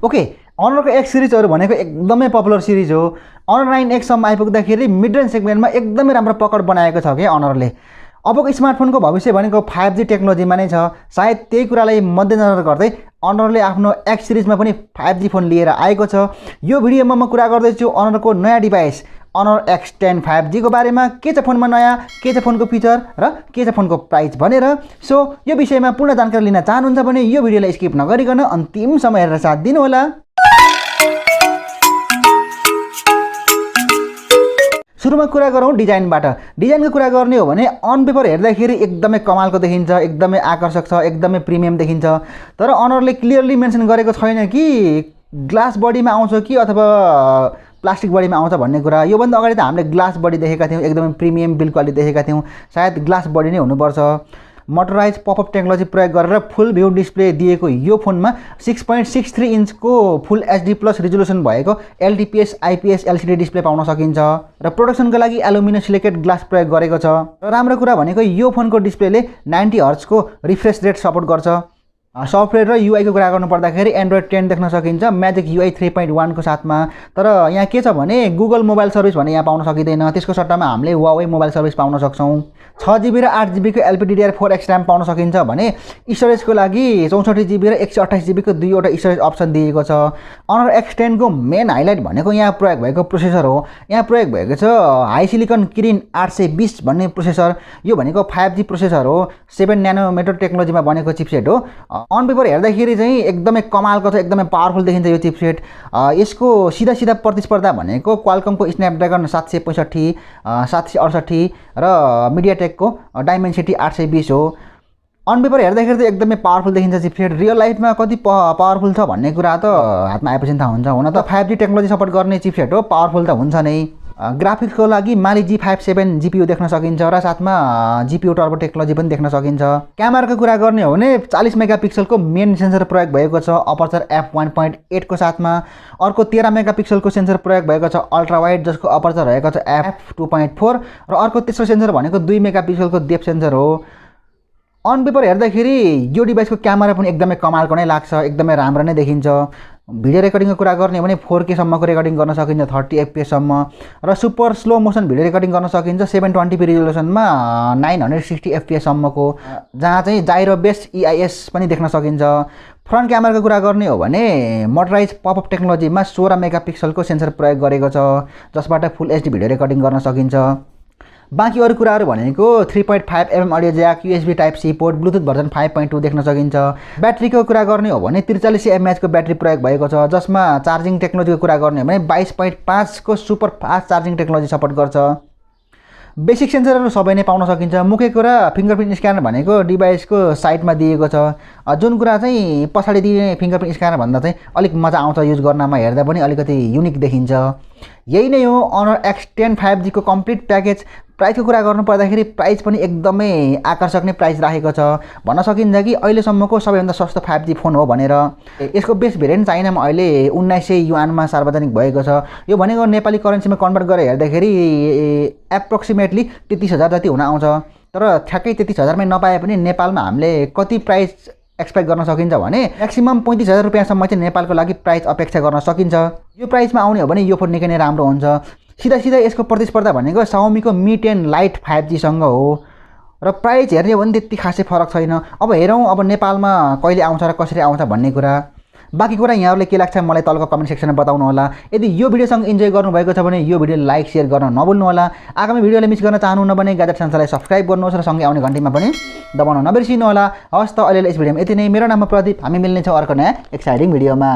Okay अनरको X सिरिजहरु भनेको एकदमै popular series हो। अनर 9X सम्म आइपुग्दाखेरि मिड रेन्ज सेगमेन्टमा एकदमै राम्रो पकड बनाएको छ के अनरले। अबको स्मार्टफोनको भविष्य भनेको 5G टेक्नोलोजीमा नै छ। सायद त्यही कुरालाई मध्यनजर गर्दै अनरले आफ्नो X सिरिजमा पनि 5G फोन लिएर आएको छ। यो भिडियोमा म कुरा गर्दै छु अनरको नयाँ डिभाइस अनर X10 5G को बारेमा, के छ फोनमा नयाँ, के छ फोनको फीचर र के छ फोनको प्राइस भनेर। सो यो विषयमा पूर्ण जानकारी लिन चाहनुहुन्छ भने यो भिडियोलाई स्किप नगरिकन अन्तिमसम्म हेरेर साथ दिनु होला। सुरुमा कुरा गरौँ डिजाइनबाट। डिजाइनको कुरा गर्ने हो भने अन पेपर हेर्दाखेरि एकदमै कमालको देखिन्छ, एकदमै आकर्षक छ, एकदमै प्रिमियम देखिन्छ। तर अनरले क्लियरली मेन्सन गरेको छैन कि ग्लास बडीमा आउँछ कि अथवा प्लास्टिक बडीमा आउँछ भन्ने कुरा। यो भन्दा अगाडि त हामीले ग्लास बडी देखेका थियौँ, एकदमै प्रिमियम बिल्ड क्वालिटी देखेका थियौँ। सायद ग्लास बडी नै हुनुपर्छ। मोटराइज पपअप टेक्नोलोजी प्रयोग गरेर फुल भ्यू डिस्प्ले दिएको यो फोनमा 6.63 इन्चको फुल HD प्लस रिजोल्युसन भएको LTPS IPS LCD डिस्प्ले पाउन सकिन्छ र प्रोडक्सनको लागि एलुमिनोसिलिकेट ग्लास प्रयोग गरेको छ। र राम्रो कुरा भनेको यो फोनको डिस्प्लेले 90 हर्ट्ज को रिफ्रेश रेट सपोर्ट गर्छ। सफ्टवेयर र UI को कुरा गर्नु पर्दाखेरि एन्ड्रोइड 10 देख्न सकिन्छ म्याजिक UI 3.1 को साथमा। तर यहाँ के छ भने गुगल मोबाइल सर्भिस भने यहाँ पाउन सकिँदैन। त्यसको सट्टामा हामीले Huawei मोबाइल सर्भिस पाउन सक्छौँ। 6GB र 8GB को LPDDR4X RAM पाउन सकिन्छ भने स्टोरेजको लागि 64GB र 128GB को दुईवटा स्टोरेज अप्सन दिएको छ। अनर X10 को मेन हाइलाइट भनेको यहाँ प्रयोग भएको प्रोसेसर हो। यहाँ प्रयोग भएको छ हाई सिलिकन किरिन 820 भन्ने प्रोसेसर। यो भनेको 5G प्रोसेसर हो। 7 नैनोमिटर टेक्नोलोजीमा बनेको चिपसेट हो। अन पेपर हेर्दाखेरि चाहिँ एकदमै कमालको छ, एकदमै पावरफुल देखिन्छ यो चिपसेट। यसको सिधा प्रतिस्पर्धा भनेको क्वालकमको स्न्यापड्रागन 765, 768 र मिडियाटेकको डाइमेन्सिटी 820 हो। अन पेपर हेर्दाखेरि त एकदमै पावरफुल देखिन्छ चिपसेट। रियल लाइफमा कति पावरफुल छ भन्ने कुरा त हातमा आएपछि थाहा हुन्छ। हुन त 5G टेक्नोलोजी सपोर्ट गर्ने चिपसेट हो, पावरफुल त हुन्छ नै। ग्राफिक्सको लागि माली G57 GPU देख्न सकिन्छ र साथमा GPU टर्बो टेक्नोलोजी पनि देख्न सकिन्छ। क्यामेराको कुरा गर्ने हो भने 40 मेगापिक्सलको मेन सेन्सर प्रयोग भएको छ अपर्चर f1.8 को साथमा। अर्को 13 मेगापिक्सलको सेन्सर प्रयोग भएको छ अल्ट्रावाइड जसको अपर्चर रहेको छ f2.4 र अर्को तेस्रो सेन्सर भनेको 2 मेगापिक्सलको डेप्थ सेन्सर हो। अन पेपर हेर्दाखेरि यो डिभाइसको क्यामेरा पनि एकदमै कमालको नै लाग्छ, एकदमै राम्रो नै देखिन्छ। भिडियो रेकर्डिङको कुरा गर्ने हो भने 4K सम्मको रेकर्डिङ गर्न सकिन्छ 30 FPS सम्म र super slow motion video recording गर्न सकिन्छ 720p रिजोल्युसनमा 960 FPS सम्मको, जहाँ चाहिँ gyro-EIS पनि देख्न सकिन्छ। फ्रन्ट क्यामेराको कुरा गर्ने हो भने मोटराइज पपअप टेक्नोलोजीमा 16 मेगापिक्सलको सेन्सर प्रयोग गरेको छ जसबाट फुल HD भिडियो रेकर्डिङ गर्न सकिन्छ। बाँकी अरू कुराहरू भनेको 3.5mm audio jack, USB type C port, Bluetooth version 5.2 देख्न सकिन्छ। ब्याट्रीको कुरा गर्ने हो भने 4300 mAh को ब्याट्री प्रयोग भएको छ जसमा चार्जिङ टेक्नोलोजीको कुरा गर्ने हो भने 22.5 को super fast charging technology support गर्छ। बेसिक सेन्सरहरू सबै नै पाउन सकिन्छ। मुख्य कुरा फिङ्गरप्रिन्ट स्क्यानर भनेको डिभाइसको साइडमा दिएको छ, जुन कुरा चाहिँ पछाडि दिने फिङ्गरप्रिन्ट स्क्यानर भन्दा चाहिँ अलिक मजा आउँछ युज गर्नमा, हेर्दा पनि अलिकति युनिक देखिन्छ। यही नै हो अनर X10 5G को कम्प्लिट प्याकेज। प्राइसको कुरा गर्नु पर्दाखेरि प्राइस पनि एकदमै आकर्षक नै प्राइस राखेको छ। भन्न सकिन्छ कि अहिलेसम्मको सबैभन्दा सस्तो 5G फोन हो भनेर। यसको बेस भेरिएन्ट चाइनामा अहिले 1900 युआनमा सार्वजनिक भएको छ। यो भनेको नेपाली करेन्सीमा कन्भर्ट गरेर हेर्दाखेरि एप्रोक्सिमेटली 33,000 जति हुन आउँछ। तर ठ्याक्कै 33,000 मै नपाए पनि नेपालमा हामीले कति प्राइस एक्सपेक्ट गर्न सकिन्छ भने म्याक्सिमम 35,000 रुपैयाँसम्म चाहिँ नेपालको लागि प्राइस अपेक्षा गर्न सकिन्छ। यो प्राइसमा आउने हो भने यो फोन निकै नै राम्रो हुन्छ। सिधा यसको प्रतिस्पर्धा भनेको Xiaomi को Mi 10 Lite 5G सँग हो र प्राइस हेर्ने हो भने त्यति खासै फरक छैन। अब हेरौँ अब नेपालमा कहिले आउँछ र कसरी आउँछ भन्ने कुरा। बाँकी कुरा यहाँहरूले के लाग्छ मलाई तलको कमेन्ट सेक्सनमा बताउनु होला। यदि यो भिडियोसँग इन्जोय गर्नुभएको छ भने यो भिडियो लाइक सेयर गर्न नभुल्नु होला। आगामी भिडियोलाई मिस गर्न चाहनुहुन्न भने ग्याजेट सेन्सरलाई सब्स्क्राइब गर्नुहोस् र सँगै आउने घन्टीमा पनि दबाउन नबिर्सिनु होला। हवस् त अहिलेलाई यस भिडियोमा यति नै। मेरो नाम प्रदीप, हामी मिल्नेछौँ अर्को नयाँ एक्साइटिङ भिडियोमा।